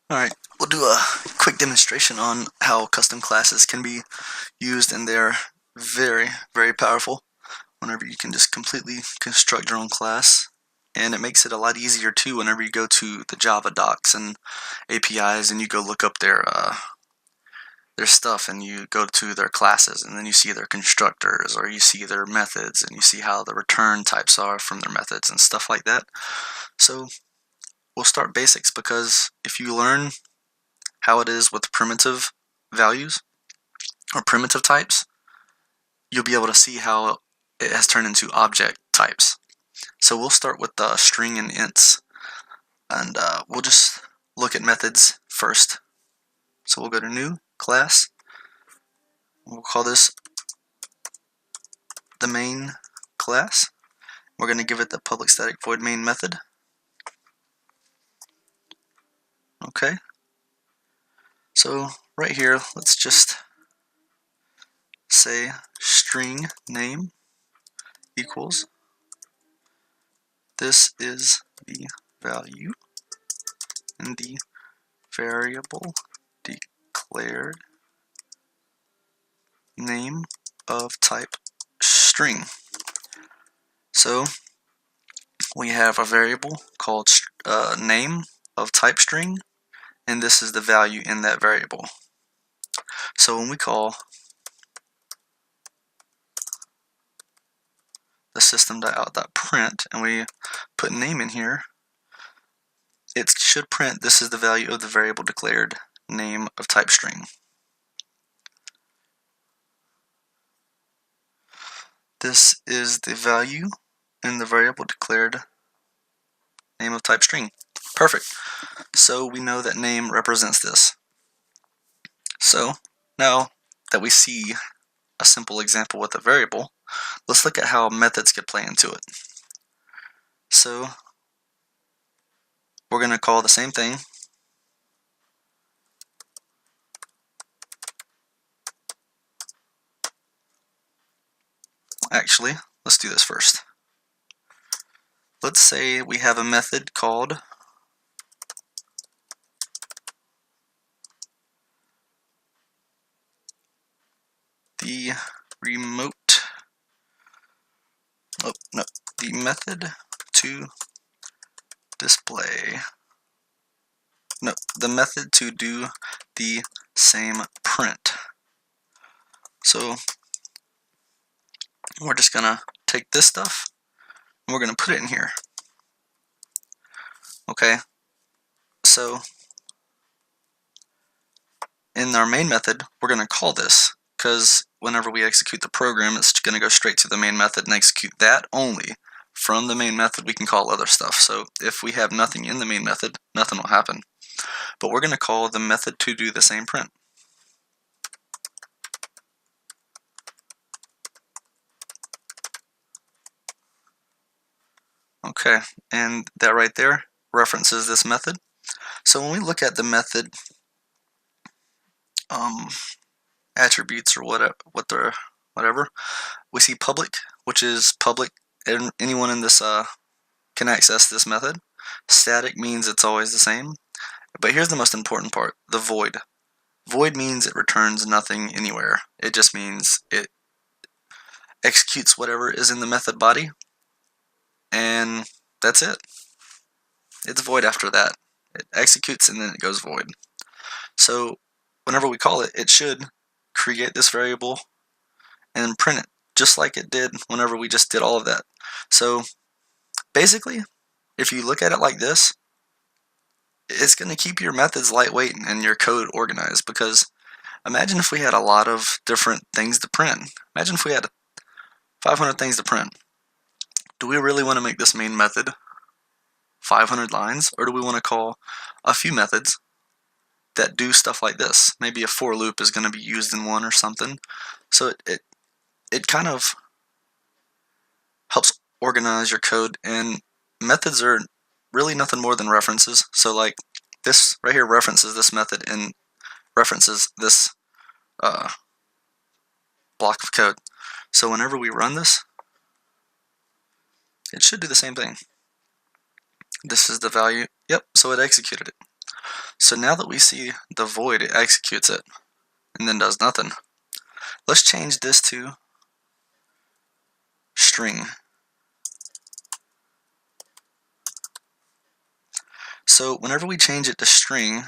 Alright, we'll do a quick demonstration on how custom classes can be used, and they're very, very powerful whenever you can just completely construct your own class. And it makes it a lot easier too whenever you go to the Java docs and APIs and you go look up their stuff, and you go to their classes, and then you see their constructors, or you see their methods, and you see how the return types are from their methods and stuff like that. So we'll start basics, because if you learn how it is with primitive values or primitive types, you'll be able to see how it has turned into object types. So we'll start with the string and ints, and we'll just look at methods first. So we'll go to new class. We'll call this the main class. We're going to give it the public static void main method. Okay. So right here, let's just say string name equals, this is the value in the variable declared name of type string. So we have a variable called name of type string, and this is the value in that variable. So when we call the system.out.print and we put name in here, it should print this is the value of the variable declared name of type string. This is the value in the variable declared name of type string. Perfect. So we know that name represents this. So now that we see a simple example with a variable, let's look at how methods could play into it. So we're going to call the same thing. Actually, let's do this first. Let's say we have a method called the remote, the method to display, the method to do the same print. So we're just gonna take this stuff and we're gonna put it in here. Okay, so in our main method, we're gonna call this, because whenever we execute the program, it's gonna go straight to the main method and execute that only. From the main method, we can call other stuff. So if we have nothing in the main method, nothing will happen. But we're gonna call the method to do the same print. Okay, and that right there references this method. So when we look at the method attributes or whatever, we see public, which is public, and anyone in this can access this method. Static means it's always the same. But here's the most important part, the void. Void means it returns nothing anywhere. It just means it executes whatever is in the method body, and that's it. It's void after that. It executes and then it goes void. So whenever we call it, it should create this variable and print it, just like it did whenever we just did all of that. So basically, if you look at it like this, it's going to keep your methods lightweight and your code organized, because imagine if we had a lot of different things to print. Imagine if we had 500 things to print. Do we really want to make this main method 500 lines, or do we want to call a few methods that do stuff like this? Maybe a for loop is going to be used in one or something. So it kind of helps organize your code, and methods are really nothing more than references. So like this right here references this method and references this block of code. So whenever we run this, it should do the same thing. This is the value. Yep, so it executed it. So now that we see the void, it executes it and then does nothing. Let's change this to string. So whenever we change it to string,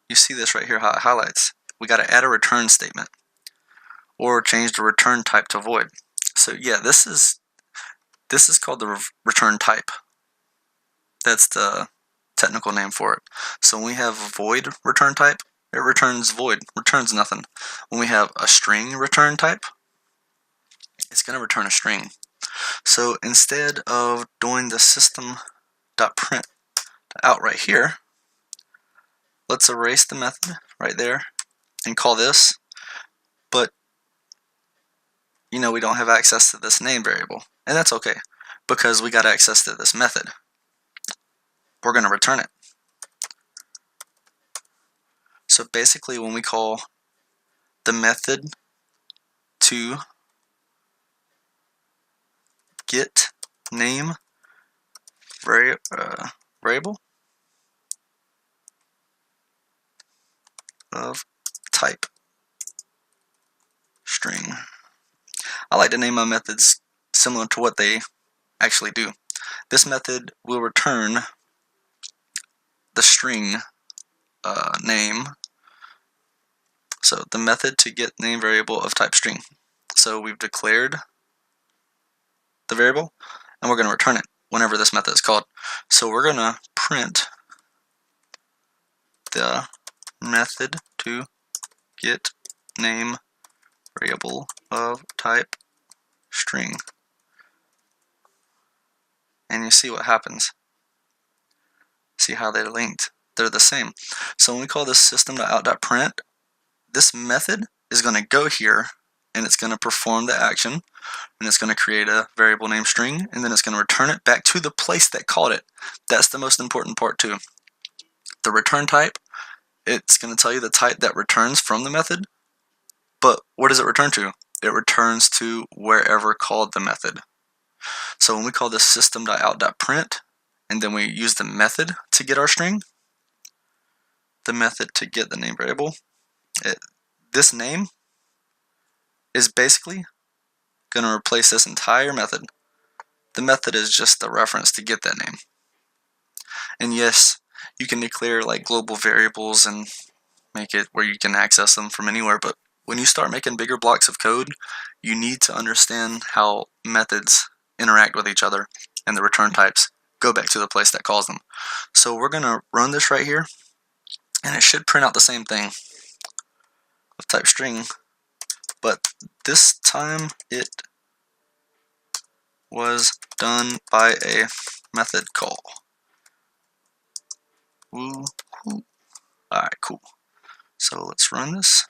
you see this right here how it highlights. We got to add a return statement or change the return type to void. So yeah, this is called the return type. That's the technical name for it. So when we have a void return type, it returns void, returns nothing. When we have a string return type, it's going to return a string. So instead of doing the system.print out right here, let's erase the method right there and call this, but you know we don't have access to this name variable, and that's okay because we got access to this method. We're going to return it. So basically when we call the method to get name variable of type string. I like to name my methods similar to what they actually do. This method will return the string name. So the method to get name variable of type string. So we've declared the variable and we're going to return it whenever this method is called. So we're going to print the method to get name variable of type string. And you see what happens. See how they're linked? They're the same. So when we call this system.out.print, this method is going to go here and it's going to perform the action and it's going to create a variable name string and then it's going to return it back to the place that called it. That's the most important part too. The return type, it's going to tell you the type that returns from the method, but where does it return to? It returns to wherever called the method. So when we call this system.out.print and then we use the method to get our string, the method to get the name variable, this name is basically going to replace this entire method. The method is just the reference to get that name. And yes, you can declare like global variables and make it where you can access them from anywhere, but when you start making bigger blocks of code, you need to understand how methods interact with each other and the return types go back to the place that calls them. So we're going to run this right here and it should print out the same thing of type string, but this time it was done by a method call. Woo-hoo. Alright, cool. So let's run this.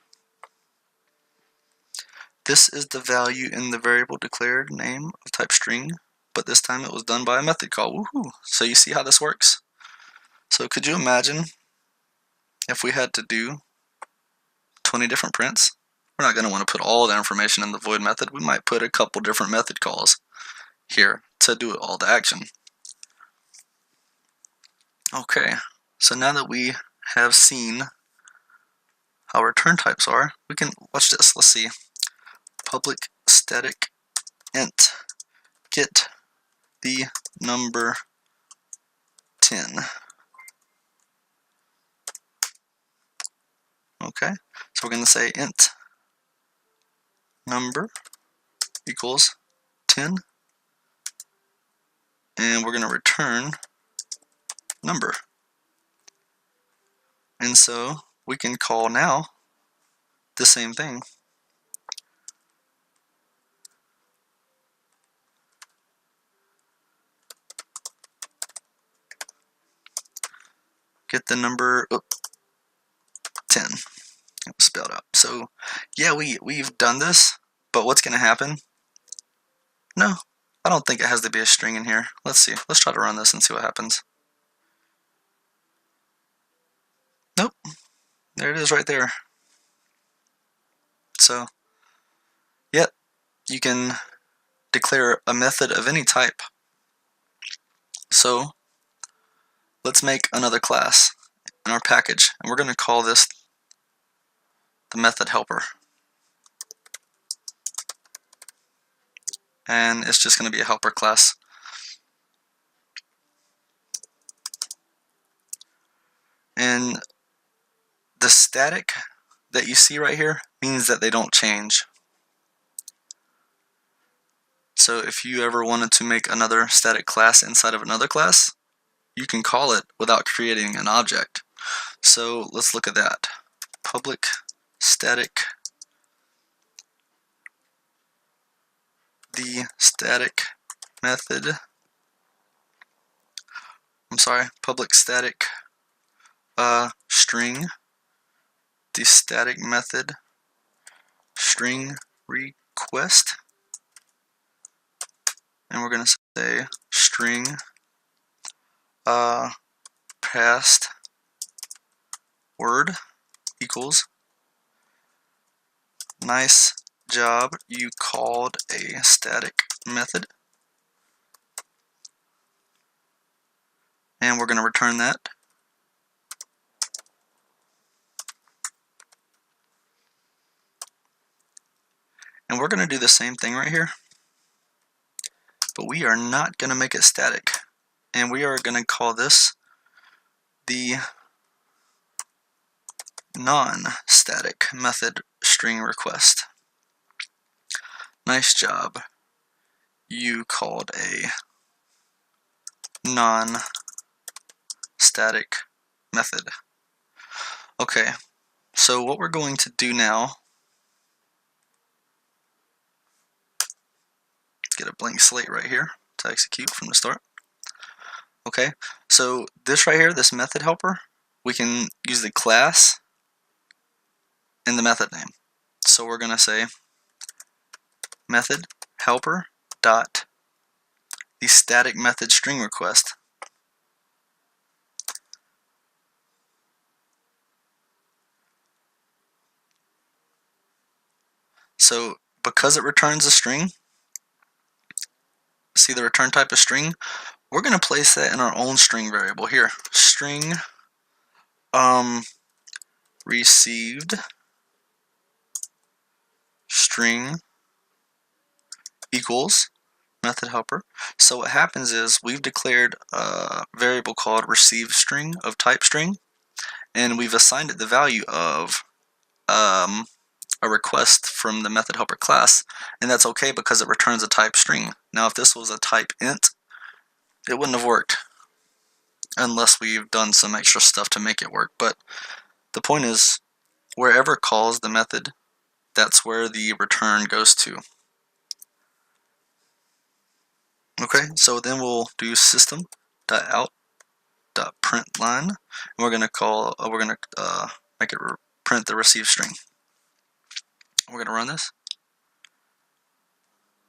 This is the value in the variable declared name of type string, but this time it was done by a method call. Woohoo! So you see how this works? So could you imagine if we had to do 20 different prints? We're not going to want to put all the information in the void method. We might put a couple different method calls here to do all the action. Okay, so now that we have seen how return types are, we can watch this. Let's see. Public static int get the number 10. Okay, so we're going to say int number equals 10, and we're going to return number. And so we can call now the same thing. Get the number 10. It was spelled out. So yeah, we've done this, but what's going to happen? No, I don't think it has to be a string in here. Let's see. Let's try to run this and see what happens. Nope. There it is right there. So, yep, you can declare a method of any type. So, let's make another class. in our package, and we're going to call this the method helper. And it's just going to be a helper class. And the static that you see right here means that they don't change. So if you ever wanted to make another static class inside of another class, you can call it without creating an object. So let's look at that. Public static, the static method, public static string, the static method string request, and we're going to say string past word equals nice job, you called a static method, and we're going to return that. And we're going to do the same thing right here, but we are not going to make it static, and we are going to call this the non-static method string request. Nice job, you called a non-static method. Okay, so what we're going to do now, get a blank slate right here to execute from the start. Okay, so this right here, this method helper, we can use the class and the method name. So we're going to say method helper dot the static method string request. So because it returns a string, see the return type of string, we're going to place that in our own string variable here. String received string equals method helper. So what happens is we've declared a variable called receive string of type string, and we've assigned it the value of a request from the method helper class, and that's okay because it returns a type string. Now if this was a type int, it wouldn't have worked unless we've done some extra stuff to make it work. But the point is, wherever it calls the method, that's where the return goes to. Okay, so then we'll do system.out.println, and we're gonna make it print the received string. We're gonna run this,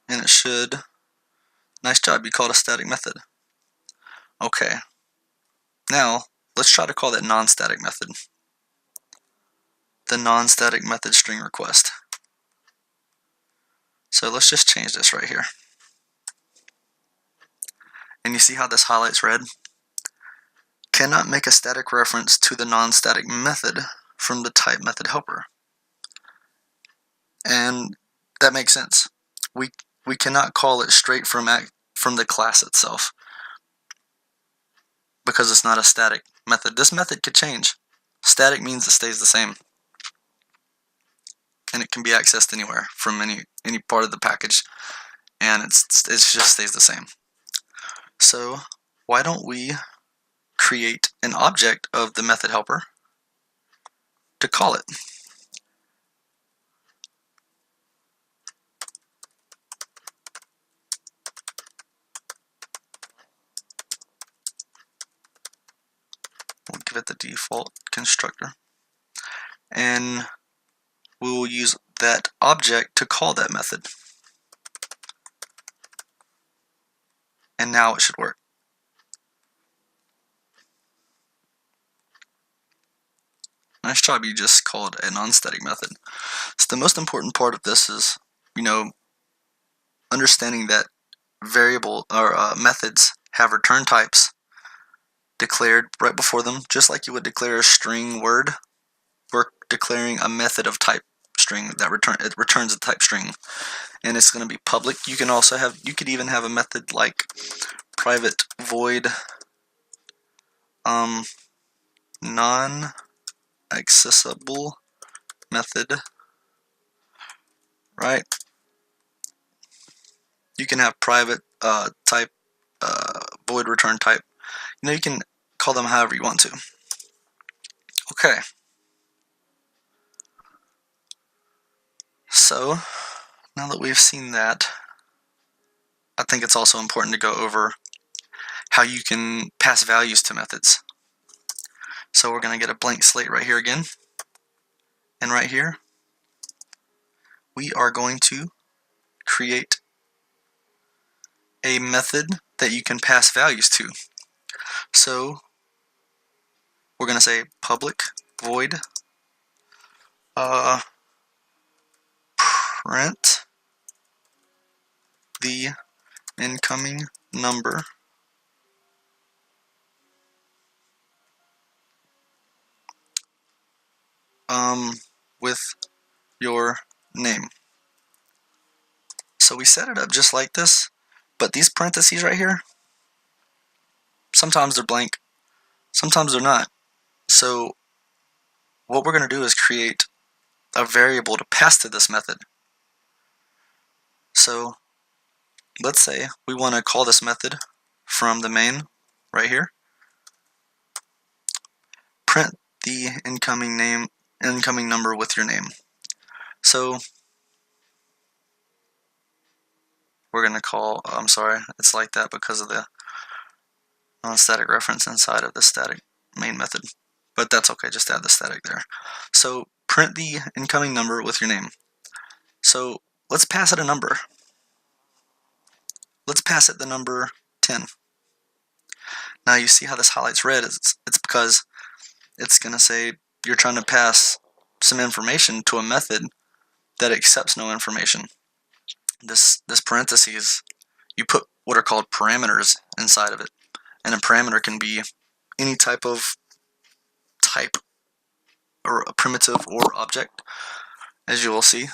and it should. Nice job, you called a static method. Okay, now let's try to call that non-static method. The non-static method string request. So let's just change this right here. And you see how this highlights red? Cannot make a static reference to the non-static method from the type method helper. And that makes sense. We cannot call it straight from the class itself because it's not a static method. This method could change. Static means it stays the same, and it can be accessed anywhere from any part of the package, and it just stays the same. So why don't we create an object of the method helper to call it? We'll give it the default constructor, and we will use that object to call that method. And now it should work. Nice job, you just called a non-static method. So the most important part of this is, understanding that variable or methods have return types, declared right before them, just like you would declare a string word. We're declaring a method of type string that returns a type string, and it's going to be public. You can also have, you could even have a method like private void non-accessible method, right? You can have private type void return type. You know, you can call them however you want to. Okay. So now that we've seen that, I think it's also important to go over how you can pass values to methods. So we're going to get a blank slate right here again. And right here, we are going to create a method that you can pass values to. So we're going to say public void print the incoming number with your name. So we set it up just like this, but these parentheses right here, sometimes they're blank, sometimes they're not. So what we're going to do is create a variable to pass to this method. So let's say we want to call this method from the main right here, print the incoming number with your name. So we're going to call, I'm sorry, it's like that because of the non-static reference inside of the static main method, but that's okay, just add the static there. So print the incoming number with your name. So let's pass it a number. Let's pass it the number 10. Now you see how this highlights red, it's because it's going to say you're trying to pass some information to a method that accepts no information. This parentheses, you put what are called parameters inside of it, and a parameter can be any type of type or a primitive or object, as you will see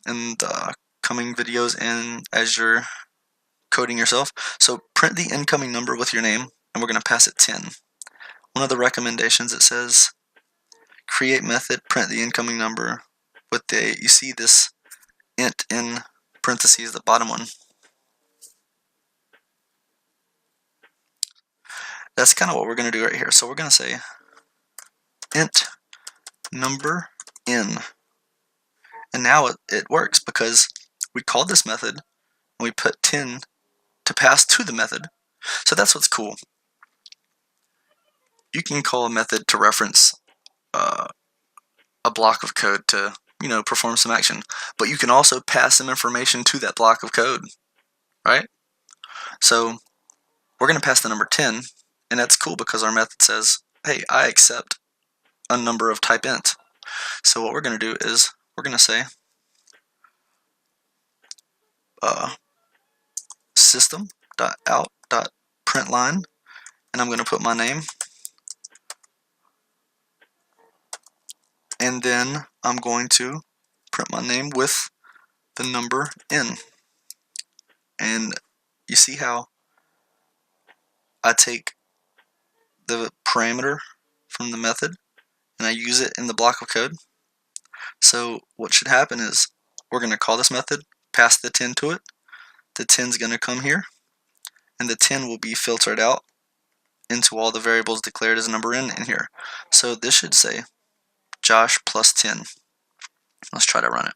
in the coming videos and as you're coding yourself. So print the incoming number with your name, and we're going to pass it 10. One of the recommendations, it says create method print the incoming number with the, you see this int in parentheses, the bottom one. That's kind of what we're going to do right here. So we're going to say int number in, and now it works because we called this method and we put 10 to pass to the method. So that's what's cool. You can call a method to reference a block of code to, you know, perform some action, but you can also pass some information to that block of code, right? So we're going to pass the number 10, and that's cool because our method says, hey, I accept a number of type int. So what we're going to do is we're going to say system.out.println, and I'm going to put my name, and then I'm going to print my name with the number in. And you see how I take the parameter from the method and I use it in the block of code. So what should happen is we're going to call this method, pass the 10 to it, the 10 is going to come here, and the 10 will be filtered out into all the variables declared as number in here. So this should say Josh plus 10. Let's try to run it.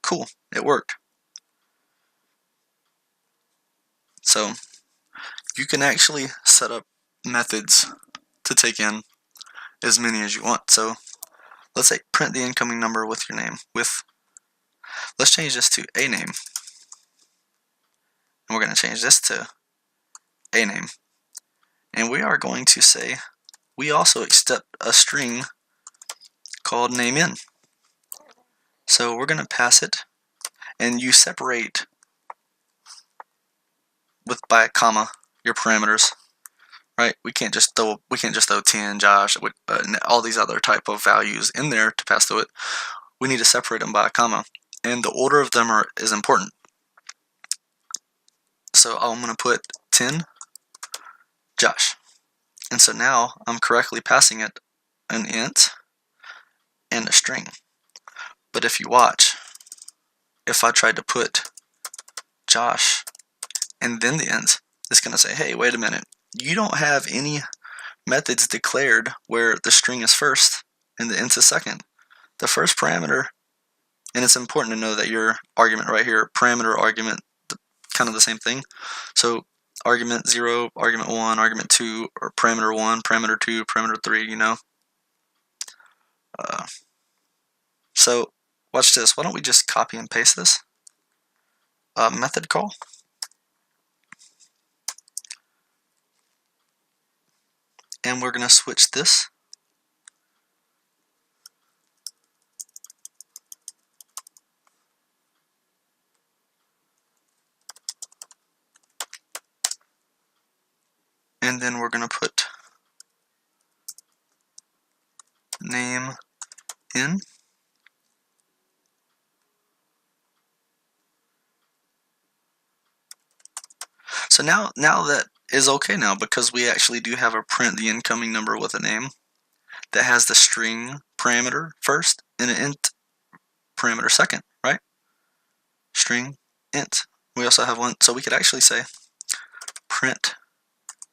Cool, it worked. So you can actually set up methods to take in as many as you want. So let's say print the incoming number with your name. Let's change this to a name. And we're going to change this to a name. And we are going to say we also accept a string called name in. So we're going to pass it, and you separate with by a comma your parameters, right? We can't just throw 10, Josh, and all these other type of values in there to pass through it. We need to separate them by a comma, and the order of them is important. So I'm going to put 10 Josh, and so now I'm correctly passing it an int and a string. But if you watch, if I tried to put Josh and then the int, it's going to say, hey, wait a minute, you don't have any methods declared where the string is first and the int is second. The first parameter, and it's important to know that your argument right here, parameter, argument, kind of the same thing. So argument 0, argument 1, argument 2, or parameter 1, parameter 2, parameter 3, you know. So watch this. Why don't we just copy and paste this method call. And we're going to switch this and then we're going to put name in. So now that is okay now, because we actually do have a print the incoming number with a name that has the string parameter first and an int parameter second, right? String int. We also have one, so we could actually say print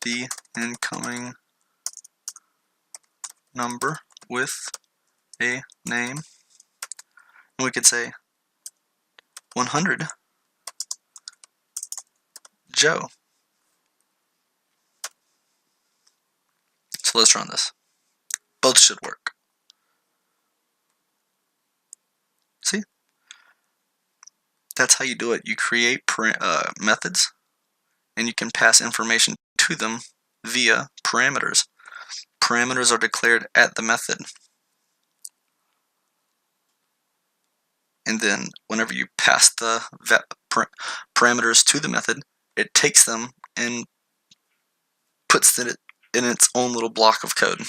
the incoming number with a name, and we could say 100 Joe. So let's run this. Both should work. See? That's how you do it. You create methods, and you can pass information to them via parameters. Parameters are declared at the method. And then whenever you pass the parameters to the method, it takes them and puts it in its own little block of code.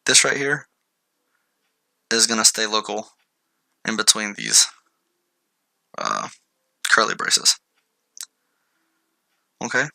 This right here is going to stay local in between these curly braces. Okay?